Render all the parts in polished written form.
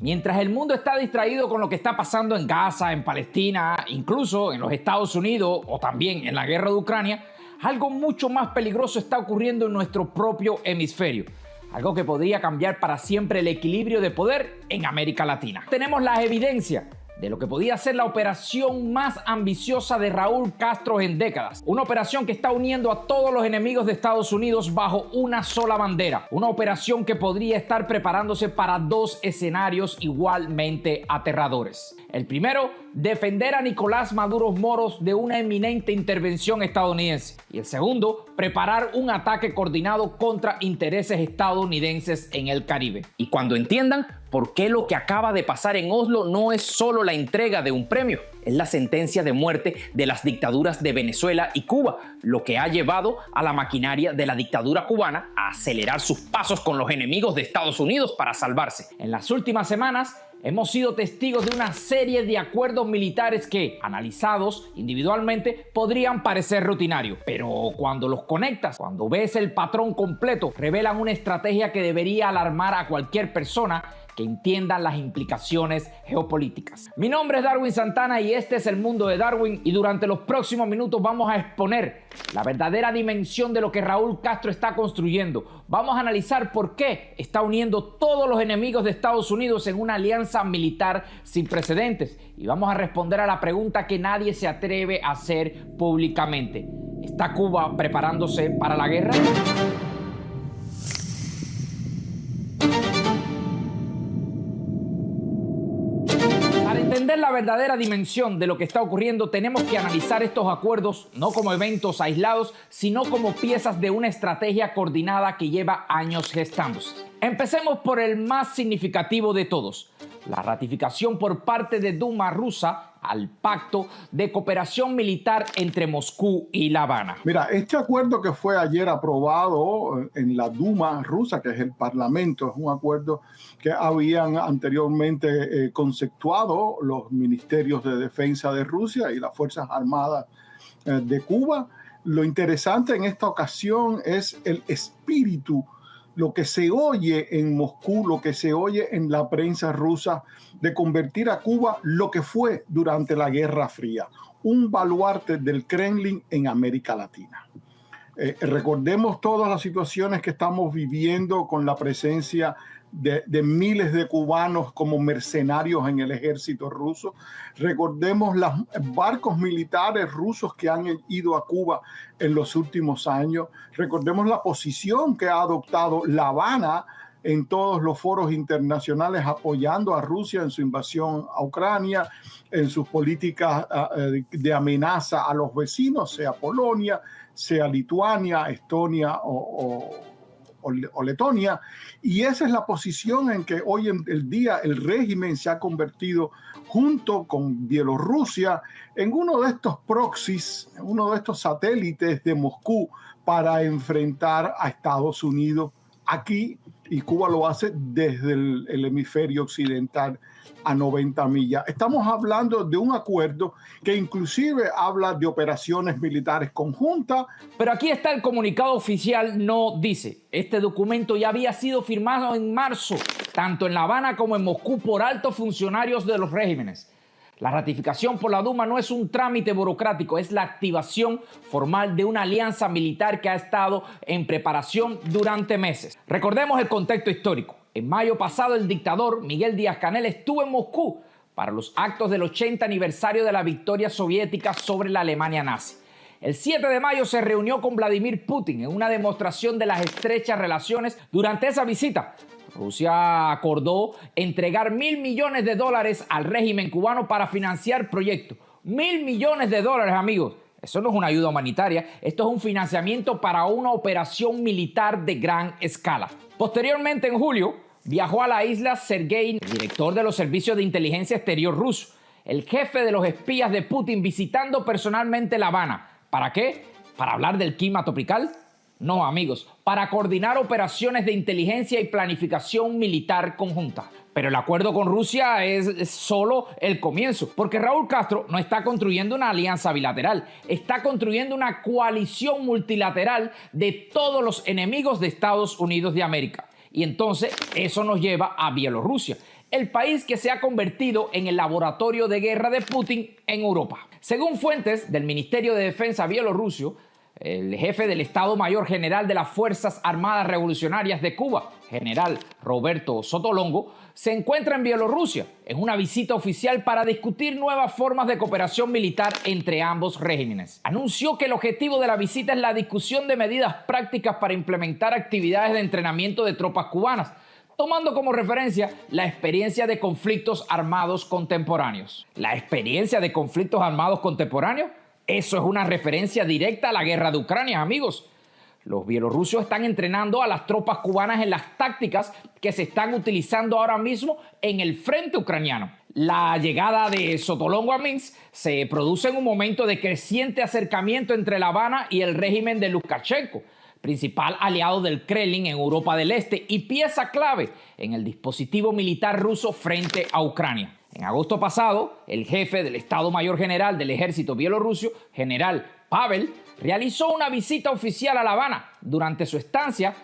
Mientras el mundo está distraído con lo que está pasando en Gaza, en Palestina, incluso en los Estados Unidos o también en la guerra de Ucrania, algo mucho más peligroso está ocurriendo en nuestro propio hemisferio. Algo que podría cambiar para siempre el equilibrio de poder en América Latina. Tenemos las evidencias de lo que podía ser la operación más ambiciosa de Raúl Castro en décadas. Una operación que está uniendo a todos los enemigos de Estados Unidos bajo una sola bandera. Una operación que podría estar preparándose para dos escenarios igualmente aterradores. El primero, defender a Nicolás Maduro Moros de una inminente intervención estadounidense. Y el segundo, preparar un ataque coordinado contra intereses estadounidenses en el Caribe. Y cuando entiendan por qué lo que acaba de pasar en Oslo no es solo la entrega de un premio, es la sentencia de muerte de las dictaduras de Venezuela y Cuba, lo que ha llevado a la maquinaria de la dictadura cubana a acelerar sus pasos con los enemigos de Estados Unidos para salvarse. En las últimas semanas, hemos sido testigos de una serie de acuerdos militares que, analizados individualmente, podrían parecer rutinarios. Pero cuando los conectas, cuando ves el patrón completo, revelan una estrategia que debería alarmar a cualquier persona que entienda las implicaciones geopolíticas. Mi nombre es Darwin Santana y este es El Mundo de Darwin, y durante los próximos minutos vamos a exponer la verdadera dimensión de lo que Raúl Castro está construyendo. Vamos a analizar por qué está uniendo todos los enemigos de Estados Unidos en una alianza militar sin precedentes. Y vamos a responder a la pregunta que nadie se atreve a hacer públicamente. ¿Está Cuba preparándose para la guerra? Para entender la verdadera dimensión de lo que está ocurriendo, tenemos que analizar estos acuerdos no como eventos aislados, sino como piezas de una estrategia coordinada que lleva años gestándose. Empecemos por el más significativo de todos: la ratificación por parte de Duma rusa al pacto de cooperación militar entre Moscú y La Habana. Mira, este acuerdo que fue ayer aprobado en la Duma rusa, que es el parlamento, es un acuerdo que habían anteriormente conceptuado los ministerios de defensa de Rusia y las Fuerzas Armadas de Cuba. Lo interesante en esta ocasión es el espíritu, lo que se oye en Moscú, lo que se oye en la prensa rusa, de convertir a Cuba lo que fue durante la Guerra Fría, un baluarte del Kremlin en América Latina. Recordemos todas las situaciones que estamos viviendo con la presencia de miles de cubanos como mercenarios en el ejército ruso. Recordemos los barcos militares rusos que han ido a Cuba en los últimos años. Recordemos la posición que ha adoptado La Habana en todos los foros internacionales apoyando a Rusia en su invasión a Ucrania, en sus políticas de amenaza a los vecinos, sea Polonia, sea Lituania, Estonia o Letonia. Y esa es la posición en que hoy en el día el régimen se ha convertido, junto con Bielorrusia, en uno de estos proxies, uno de estos satélites de Moscú para enfrentar a Estados Unidos aquí, y Cuba lo hace desde el hemisferio occidental a 90 millas. Estamos hablando de un acuerdo que inclusive habla de operaciones militares conjuntas. Pero aquí está el comunicado oficial, no dice. Este documento ya había sido firmado en marzo, tanto en La Habana como en Moscú, por altos funcionarios de los regímenes. La ratificación por la Duma no es un trámite burocrático, es la activación formal de una alianza militar que ha estado en preparación durante meses. Recordemos el contexto histórico. En mayo pasado, el dictador Miguel Díaz-Canel estuvo en Moscú para los actos del 80 aniversario de la victoria soviética sobre la Alemania nazi. El 7 de mayo se reunió con Vladimir Putin en una demostración de las estrechas relaciones. Durante esa visita, Rusia acordó entregar $1.000 millones al régimen cubano para financiar proyectos. $1.000 millones, amigos. Eso no es una ayuda humanitaria, esto es un financiamiento para una operación militar de gran escala. Posteriormente, en julio, viajó a la isla Sergei, director de los servicios de inteligencia exterior ruso, el jefe de los espías de Putin, visitando personalmente La Habana. ¿Para qué? ¿Para hablar del clima tropical? No, amigos, para coordinar operaciones de inteligencia y planificación militar conjunta. Pero el acuerdo con Rusia es solo el comienzo, porque Raúl Castro no está construyendo una alianza bilateral, está construyendo una coalición multilateral de todos los enemigos de Estados Unidos de América. Y entonces eso nos lleva a Bielorrusia. el país que se ha convertido en el laboratorio de guerra de Putin en Europa. Según fuentes del Ministerio de Defensa bielorruso, el jefe del Estado Mayor General de las Fuerzas Armadas Revolucionarias de Cuba, general Roberto Sotolongo, se encuentra en Bielorrusia en una visita oficial para discutir nuevas formas de cooperación militar entre ambos regímenes. Anunció que el objetivo de la visita es la discusión de medidas prácticas para implementar actividades de entrenamiento de tropas cubanas, tomando como referencia la experiencia de conflictos armados contemporáneos. ¿La experiencia de conflictos armados contemporáneos? Eso es una referencia directa a la guerra de Ucrania, amigos. Los bielorrusos están entrenando a las tropas cubanas en las tácticas que se están utilizando ahora mismo en el frente ucraniano. La llegada de Sotolongo a Minsk se produce en un momento de creciente acercamiento entre La Habana y el régimen de Lukashenko, principal aliado del Kremlin en Europa del Este y pieza clave en el dispositivo militar ruso frente a Ucrania. En agosto pasado, el jefe del Estado Mayor General del Ejército Bielorruso, general Pavel, realizó una visita oficial a La Habana. Durante su estancia,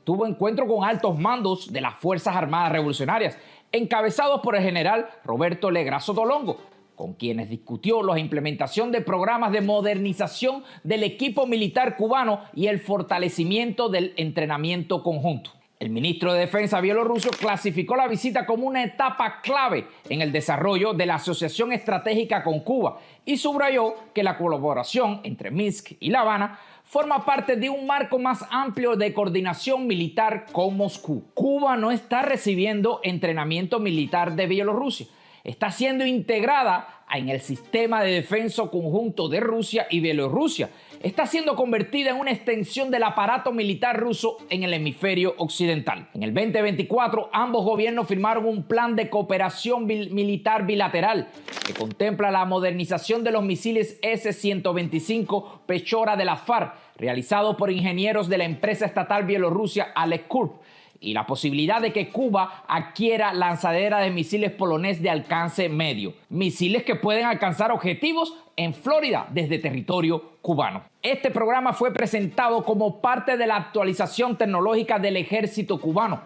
tuvo encuentro con altos mandos de las Fuerzas Armadas Revolucionarias, encabezados por el general Roberto Legra Sotolongo, con quienes discutió la implementación de programas de modernización del equipo militar cubano y el fortalecimiento del entrenamiento conjunto. El ministro de Defensa bielorruso clasificó la visita como una etapa clave en el desarrollo de la asociación estratégica con Cuba y subrayó que la colaboración entre Minsk y La Habana forma parte de un marco más amplio de coordinación militar con Moscú. Cuba no está recibiendo entrenamiento militar de Bielorrusia, está siendo integrada en el sistema de defensa conjunto de Rusia y Bielorrusia. Está siendo convertida en una extensión del aparato militar ruso en el hemisferio occidental. En el 2024, ambos gobiernos firmaron un plan de cooperación militar bilateral que contempla la modernización de los misiles S-125 Pechora de la FARC, realizado por ingenieros de la empresa estatal bielorrusia Alekkurp, y la posibilidad de que Cuba adquiera lanzadera de misiles polonés de alcance medio, misiles que pueden alcanzar objetivos en Florida desde territorio cubano. Este programa fue presentado como parte de la actualización tecnológica del ejército cubano,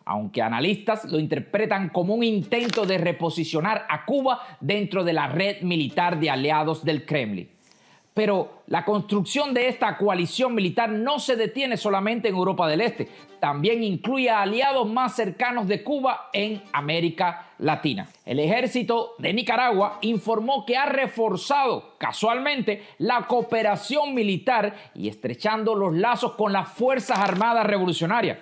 aunque analistas lo interpretan como un intento de reposicionar a Cuba dentro de la red militar de aliados del Kremlin. Pero la construcción de esta coalición militar no se detiene solamente en Europa del Este, también incluye a aliados más cercanos de Cuba en América Latina. El ejército de Nicaragua informó que ha reforzado casualmente la cooperación militar y estrechando los lazos con las Fuerzas Armadas Revolucionarias.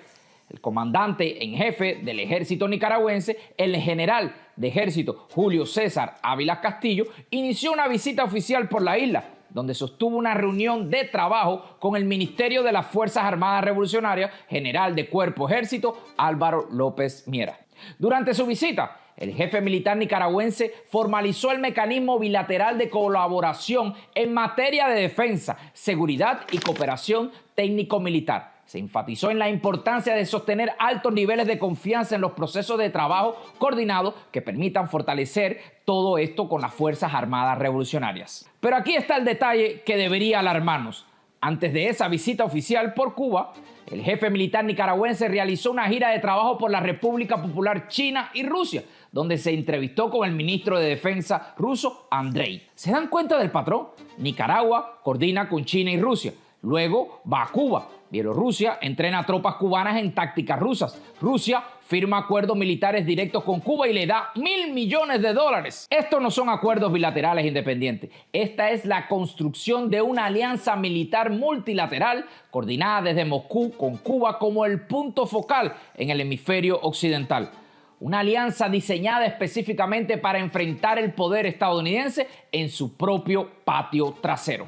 El comandante en jefe del ejército nicaragüense, el general de ejército Julio César Ávila Castillo, inició una visita oficial por la isla, donde sostuvo una reunión de trabajo con el Ministerio de las Fuerzas Armadas Revolucionarias, general de Cuerpo Ejército Álvaro López Miera. Durante su visita, el jefe militar nicaragüense formalizó el mecanismo bilateral de colaboración en materia de defensa, seguridad y cooperación técnico-militar. Se enfatizó en la importancia de sostener altos niveles de confianza en los procesos de trabajo coordinados que permitan fortalecer todo esto con las Fuerzas Armadas Revolucionarias. Pero aquí está el detalle que debería alarmarnos. Antes de esa visita oficial por Cuba, el jefe militar nicaragüense realizó una gira de trabajo por la República Popular China y Rusia, donde se entrevistó con el ministro de Defensa ruso, Andrei. ¿Se dan cuenta del patrón? Nicaragua coordina con China y Rusia. Luego va a Cuba. Bielorrusia entrena tropas cubanas en tácticas rusas. Rusia firma acuerdos militares directos con Cuba y le da $1.000 millones. Estos no son acuerdos bilaterales independientes. Esta es la construcción de una alianza militar multilateral coordinada desde Moscú con Cuba como el punto focal en el hemisferio occidental. Una alianza diseñada específicamente para enfrentar el poder estadounidense en su propio patio trasero.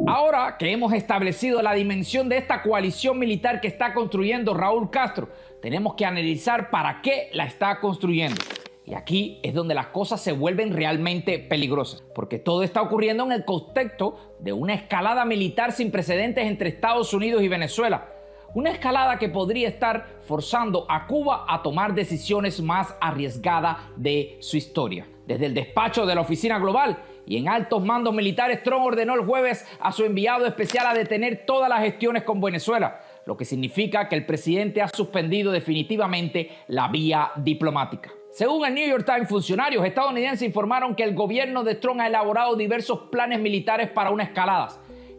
Ahora que hemos establecido la dimensión de esta coalición militar que está construyendo Raúl Castro, tenemos que analizar para qué la está construyendo. Y aquí es donde las cosas se vuelven realmente peligrosas, porque todo está ocurriendo en el contexto de una escalada militar sin precedentes entre Estados Unidos y Venezuela. Una escalada que podría estar forzando a Cuba a tomar decisiones más arriesgadas de su historia. Desde el despacho de la Oficina Global Y en altos mandos militares, Trump ordenó el jueves a su enviado especial a detener todas las gestiones con Venezuela, lo que significa que el presidente ha suspendido definitivamente la vía diplomática. Según el New York Times, funcionarios estadounidenses informaron que el gobierno de Trump ha elaborado diversos planes militares para una escalada.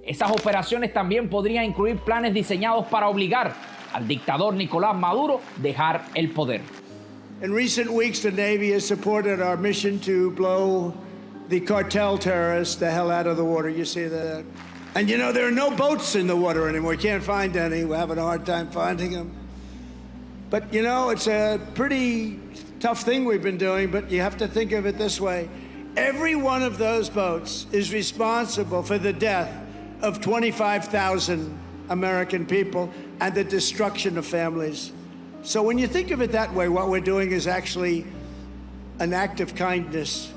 Esas operaciones también podrían incluir planes diseñados para obligar al dictador Nicolás Maduro a dejar el poder. In recent weeks, the Navy has supported our mission to blow the cartel terrorists the hell out of the water. You see that? And you know, there are no boats in the water anymore. You can't find any. We're having a hard time finding them. But you know, it's a pretty tough thing we've been doing, but you have to think of it this way. Every one of those boats is responsible for the death of 25,000 American people and the destruction of families. So when you think of it that way, what we're doing is actually an act of kindness.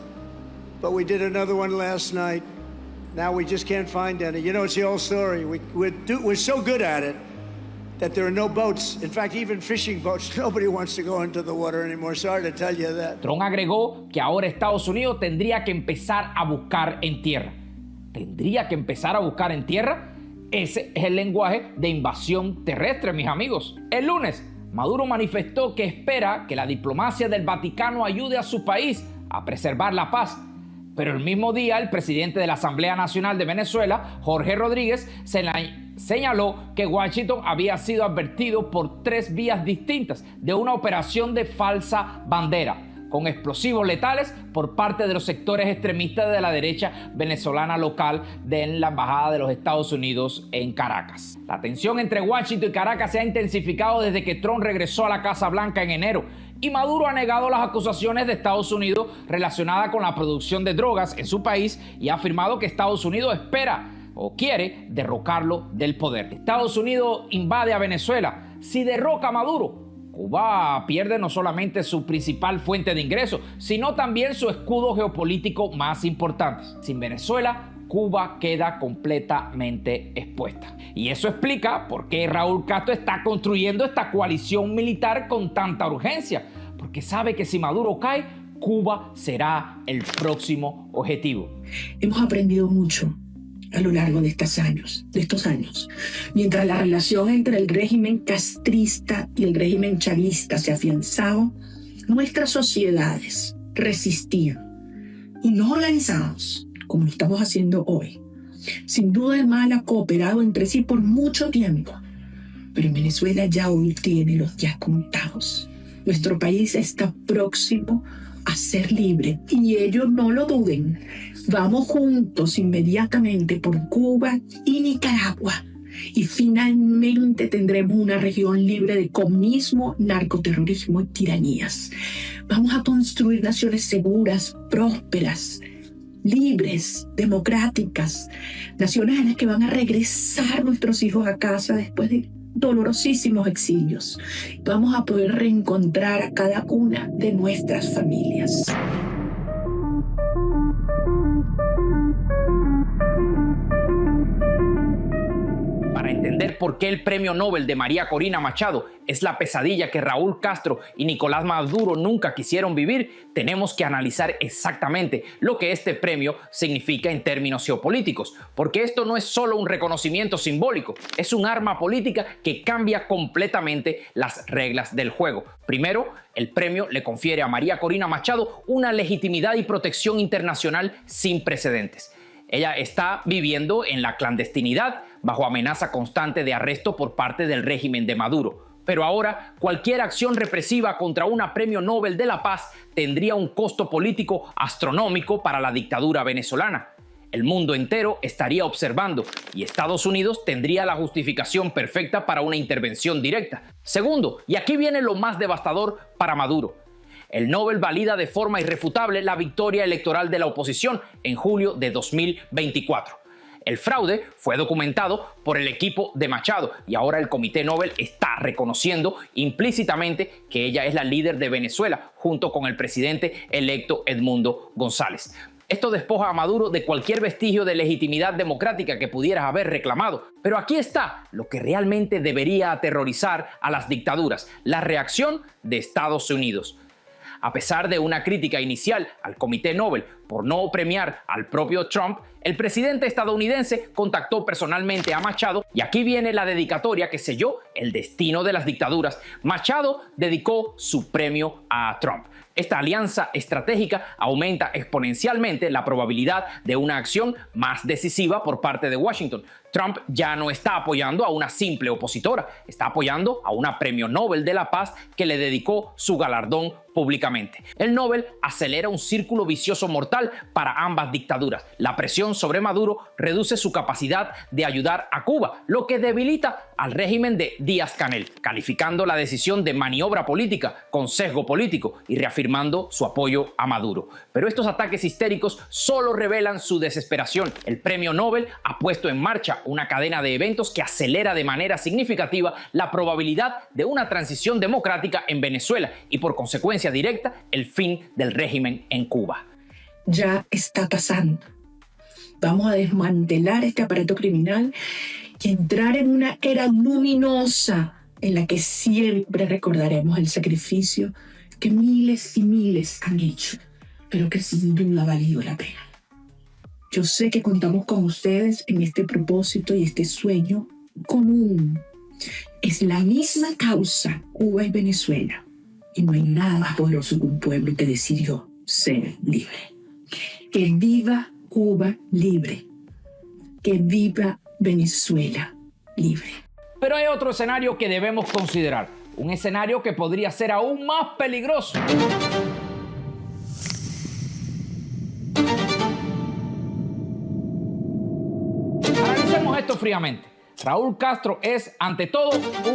But we did another one last night. Now we just can't find any. You know, it's the old story. We're so good at it that there are no boats. In fact, even fishing boats, nobody wants to go into the water anymore. Sorry to tell you that. Trump agregó que ahora Estados Unidos tendría que empezar a buscar en tierra. ¿Tendría que empezar a buscar en tierra? Ese es el lenguaje de invasión terrestre, mis amigos. El lunes, Maduro manifestó que espera que la diplomacia del Vaticano ayude a su país a preservar la paz. Pero el mismo día, el presidente de la Asamblea Nacional de Venezuela, Jorge Rodríguez, señaló que Washington había sido advertido por 3 vías distintas de una operación de falsa bandera, con explosivos letales por parte de los sectores extremistas de la derecha venezolana local en la Embajada de los Estados Unidos en Caracas. La tensión entre Washington y Caracas se ha intensificado desde que Trump regresó a la Casa Blanca en enero, y Maduro ha negado las acusaciones de Estados Unidos relacionadas con la producción de drogas en su país y ha afirmado que Estados Unidos espera o quiere derrocarlo del poder. Estados Unidos invade a Venezuela. Si derroca a Maduro, Cuba pierde no solamente su principal fuente de ingresos, sino también su escudo geopolítico más importante. Sin Venezuela, Cuba queda completamente expuesta. Y eso explica por qué Raúl Castro está construyendo esta coalición militar con tanta urgencia, porque sabe que si Maduro cae, Cuba será el próximo objetivo. Hemos aprendido mucho a lo largo de estos años. Mientras la relación entre el régimen castrista y el régimen chavista se afianzaba, nuestras sociedades resistían y no organizados, como lo estamos haciendo hoy. Sin duda el mal ha cooperado entre sí por mucho tiempo, pero en Venezuela ya hoy tiene los días contados. Nuestro país está próximo a ser libre y ellos no lo duden. Vamos juntos inmediatamente por Cuba y Nicaragua y finalmente tendremos una región libre de comunismo, narcoterrorismo y tiranías. Vamos a construir naciones seguras, prósperas, libres, democráticas, naciones en las que van a regresar nuestros hijos a casa después de dolorosísimos exilios. Vamos a poder reencontrar a cada una de nuestras familias. Para entender por qué el premio Nobel de María Corina Machado es la pesadilla que Raúl Castro y Nicolás Maduro nunca quisieron vivir, tenemos que analizar exactamente lo que este premio significa en términos geopolíticos, porque esto no es solo un reconocimiento simbólico, es un arma política que cambia completamente las reglas del juego. Primero, el premio le confiere a María Corina Machado una legitimidad y protección internacional sin precedentes. Ella está viviendo en la clandestinidad, bajo amenaza constante de arresto por parte del régimen de Maduro. Pero ahora, cualquier acción represiva contra una premio Nobel de la Paz tendría un costo político astronómico para la dictadura venezolana. El mundo entero estaría observando y Estados Unidos tendría la justificación perfecta para una intervención directa. Segundo, y aquí viene lo más devastador para Maduro, el Nobel valida de forma irrefutable la victoria electoral de la oposición en julio de 2024. El fraude fue documentado por el equipo de Machado y ahora el Comité Nobel está reconociendo implícitamente que ella es la líder de Venezuela junto con el presidente electo Edmundo González. Esto despoja a Maduro de cualquier vestigio de legitimidad democrática que pudiera haber reclamado. Pero aquí está lo que realmente debería aterrorizar a las dictaduras: la reacción de Estados Unidos. A pesar de una crítica inicial al Comité Nobel Por no premiar al propio Trump, el presidente estadounidense contactó personalmente a Machado y aquí viene la dedicatoria que selló el destino de las dictaduras. Machado dedicó su premio a Trump. Esta alianza estratégica aumenta exponencialmente la probabilidad de una acción más decisiva por parte de Washington. Trump ya no está apoyando a una simple opositora, está apoyando a una premio Nobel de la Paz que le dedicó su galardón públicamente. El Nobel acelera un círculo vicioso mortal para ambas dictaduras. La presión sobre Maduro reduce su capacidad de ayudar a Cuba, lo que debilita al régimen de Díaz-Canel, calificando la decisión de maniobra política con sesgo político y reafirmando su apoyo a Maduro. Pero estos ataques histéricos solo revelan su desesperación. El premio Nobel ha puesto en marcha una cadena de eventos que acelera de manera significativa la probabilidad de una transición democrática en Venezuela y por consecuencia directa el fin del régimen en Cuba. Ya está pasando. Vamos a desmantelar este aparato criminal y entrar en una era luminosa en la que siempre recordaremos el sacrificio que miles y miles han hecho, pero que sin duda ha valido la pena. Yo sé que contamos con ustedes en este propósito y este sueño común. Es la misma causa, Cuba y Venezuela. Y no hay nada más poderoso que un pueblo que decidió ser libre. Que viva Cuba libre. Que viva Venezuela libre. Pero hay otro escenario que debemos considerar. Un escenario que podría ser aún más peligroso. Analicemos esto fríamente. Raúl Castro es, ante todo,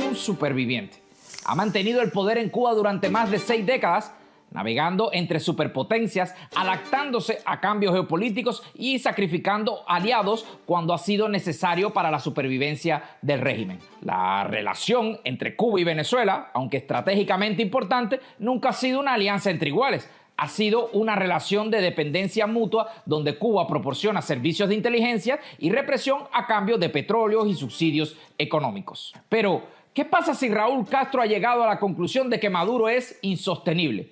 un superviviente. Ha mantenido el poder en Cuba durante más de 6 décadas, navegando entre superpotencias, adaptándose a cambios geopolíticos y sacrificando aliados cuando ha sido necesario para la supervivencia del régimen. La relación entre Cuba y Venezuela, aunque estratégicamente importante, nunca ha sido una alianza entre iguales. Ha sido una relación de dependencia mutua donde Cuba proporciona servicios de inteligencia y represión a cambio de petróleo y subsidios económicos. Pero, ¿qué pasa si Raúl Castro ha llegado a la conclusión de que Maduro es insostenible?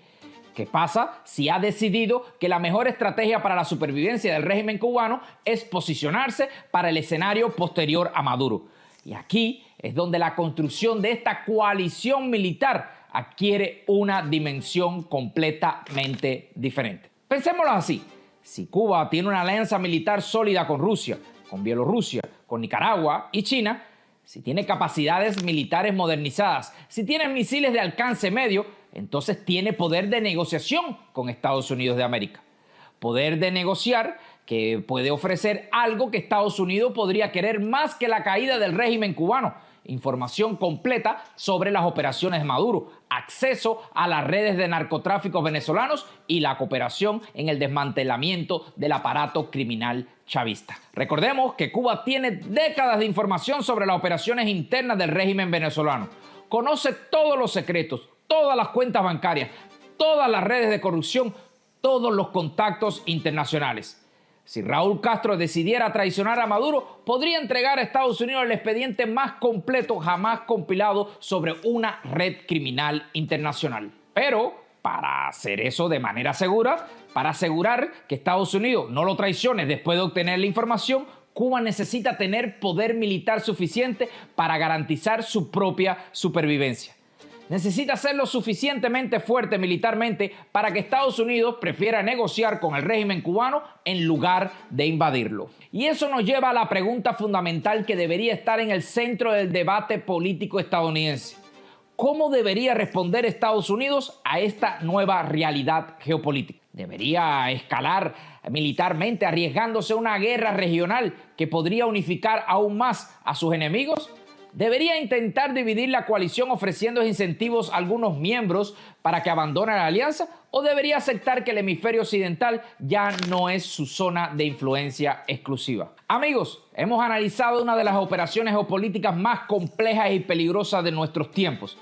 ¿Qué pasa si ha decidido que la mejor estrategia para la supervivencia del régimen cubano es posicionarse para el escenario posterior a Maduro? Y aquí es donde la construcción de esta coalición militar adquiere una dimensión completamente diferente. Pensémoslo así. Si Cuba tiene una alianza militar sólida con Rusia, con Bielorrusia, con Nicaragua y China, si tiene capacidades militares modernizadas, si tiene misiles de alcance medio, entonces tiene poder de negociación con Estados Unidos de América. Poder de negociar que puede ofrecer algo que Estados Unidos podría querer más que la caída del régimen cubano. Información completa sobre las operaciones de Maduro, acceso a las redes de narcotráfico venezolanos y la cooperación en el desmantelamiento del aparato criminal chavista. Recordemos que Cuba tiene décadas de información sobre las operaciones internas del régimen venezolano. Conoce todos los secretos, todas las cuentas bancarias, todas las redes de corrupción, todos los contactos internacionales. Si Raúl Castro decidiera traicionar a Maduro, podría entregar a Estados Unidos el expediente más completo jamás compilado sobre una red criminal internacional. Pero para hacer eso de manera segura, para asegurar que Estados Unidos no lo traicione después de obtener la información, Cuba necesita tener poder militar suficiente para garantizar su propia supervivencia. Necesita ser lo suficientemente fuerte militarmente para que Estados Unidos prefiera negociar con el régimen cubano en lugar de invadirlo. Y eso nos lleva a la pregunta fundamental que debería estar en el centro del debate político estadounidense. ¿Cómo debería responder Estados Unidos a esta nueva realidad geopolítica? ¿Debería escalar militarmente arriesgándose a una guerra regional que podría unificar aún más a sus enemigos? ¿Debería intentar dividir la coalición ofreciendo incentivos a algunos miembros para que abandonen la alianza? ¿O debería aceptar que el hemisferio occidental ya no es su zona de influencia exclusiva? Amigos, hemos analizado una de las operaciones geopolíticas más complejas y peligrosas de nuestros tiempos.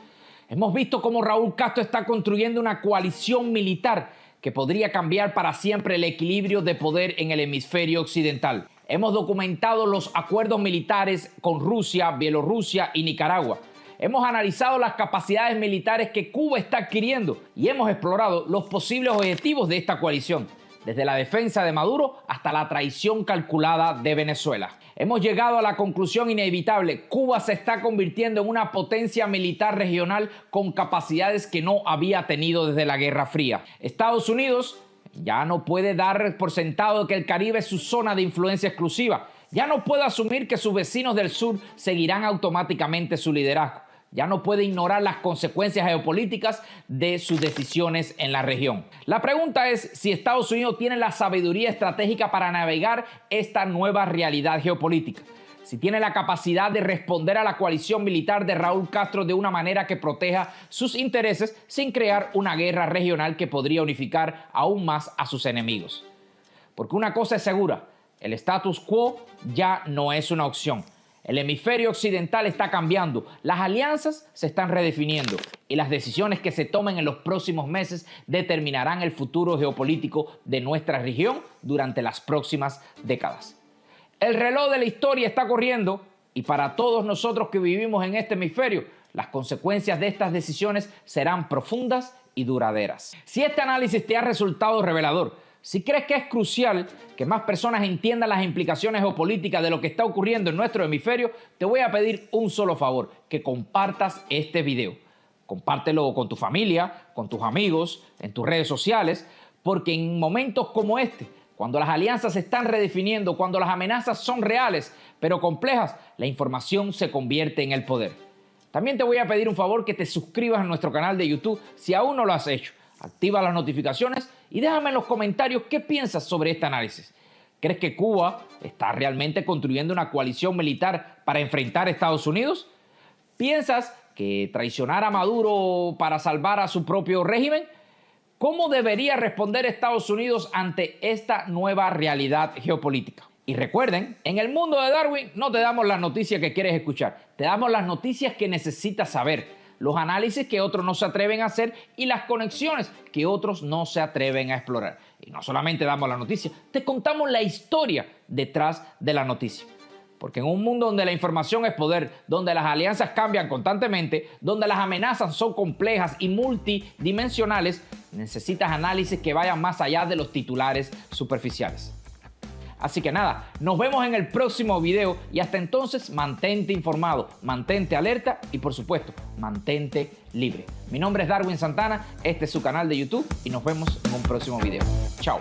Hemos visto cómo Raúl Castro está construyendo una coalición militar que podría cambiar para siempre el equilibrio de poder en el hemisferio occidental. Hemos documentado los acuerdos militares con Rusia, Bielorrusia y Nicaragua. Hemos analizado las capacidades militares que Cuba está adquiriendo y hemos explorado los posibles objetivos de esta coalición. desde la defensa de Maduro hasta la traición calculada de Venezuela. Hemos llegado a la conclusión inevitable: Cuba se está convirtiendo en una potencia militar regional con capacidades que no había tenido desde la Guerra Fría. Estados Unidos ya no puede dar por sentado que el Caribe es su zona de influencia exclusiva. Ya no puede asumir que sus vecinos del sur seguirán automáticamente su liderazgo. Ya no puede ignorar las consecuencias geopolíticas de sus decisiones en la región. La pregunta es si Estados Unidos tiene la sabiduría estratégica para navegar esta nueva realidad geopolítica. Si tiene la capacidad de responder a la coalición militar de Raúl Castro de una manera que proteja sus intereses sin crear una guerra regional que podría unificar aún más a sus enemigos. Porque una cosa es segura: el status quo ya no es una opción. El hemisferio occidental está cambiando, las alianzas se están redefiniendo y las decisiones que se tomen en los próximos meses determinarán el futuro geopolítico de nuestra región durante las próximas décadas. El reloj de la historia está corriendo y para todos nosotros que vivimos en este hemisferio, las consecuencias de estas decisiones serán profundas y duraderas. Si este análisis te ha resultado revelador, si crees que es crucial que más personas entiendan las implicaciones geopolíticas de lo que está ocurriendo en nuestro hemisferio, te voy a pedir un solo favor: que compartas este video. Compártelo con tu familia, con tus amigos, en tus redes sociales, porque en momentos como este, cuando las alianzas se están redefiniendo, cuando las amenazas son reales pero complejas, la información se convierte en el poder. También te voy a pedir un favor: que te suscribas a nuestro canal de YouTube si aún no lo has hecho. Activa las notificaciones y déjame en los comentarios qué piensas sobre este análisis. ¿Crees que Cuba está realmente construyendo una coalición militar para enfrentar a Estados Unidos? ¿Piensas que traicionar a Maduro para salvar a su propio régimen? ¿Cómo debería responder Estados Unidos ante esta nueva realidad geopolítica? Y recuerden, en el mundo de Darwin no te damos las noticias que quieres escuchar, te damos las noticias que necesitas saber, los análisis que otros no se atreven a hacer y las conexiones que otros no se atreven a explorar. Y no solamente damos la noticia, te contamos la historia detrás de la noticia. Porque en un mundo donde la información es poder, donde las alianzas cambian constantemente, donde las amenazas son complejas y multidimensionales, necesitas análisis que vayan más allá de los titulares superficiales. Así que nada, nos vemos en el próximo video y hasta entonces mantente informado, mantente alerta y por supuesto, mantente libre. Mi nombre es Darwin Santana, este es su canal de YouTube y nos vemos en un próximo video. Chao.